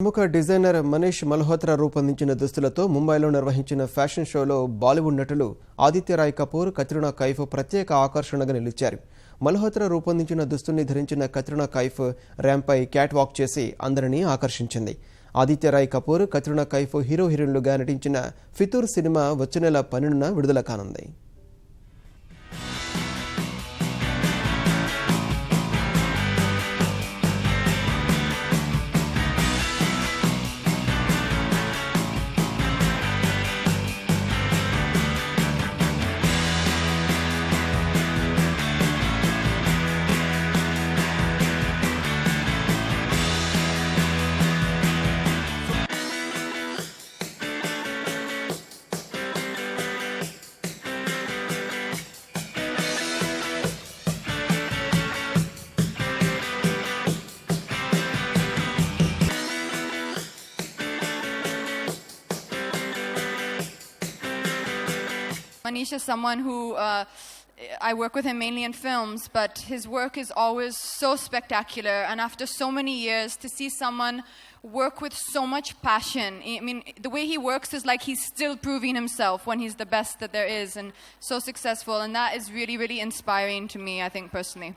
ప్రముఖ డిజైనర్ మనీష్ మల్హోత్రా రూపొందించిన దుస్తులతో ముంబైలో నిర్వహించిన ఫ్యాషన్ షోలో బాలీవుడ్ నటులు ఆదిత్య రాయ్ కపూర్, కత్రినా కైఫ్ ప్రత్యేక ఆకర్షణగా నిలిచారు. మల్హోత్రా రూపొందించిన దుస్తుల్ని ధరించిన కత్రినా కైఫ్ ర్యాంపై క్యాట్ వాక్ చేసి అందరినీ ఆకర్షించింది. ఆదిత్య రాయ్ కపూర్, కత్రినా కైఫ్ హీరోయిన్లుగా నటించిన ఫితూర్ సినిమా వచ్చే నెల 12న విడుదల కానుంది. Manish is someone who I work with him mainly in films, but his work is always so spectacular. And after so many years, to see someone work with so much passion, I mean, the way he works is like he's still proving himself when he's the best that there is and so successful. And that is really, really inspiring to me, I think, personally.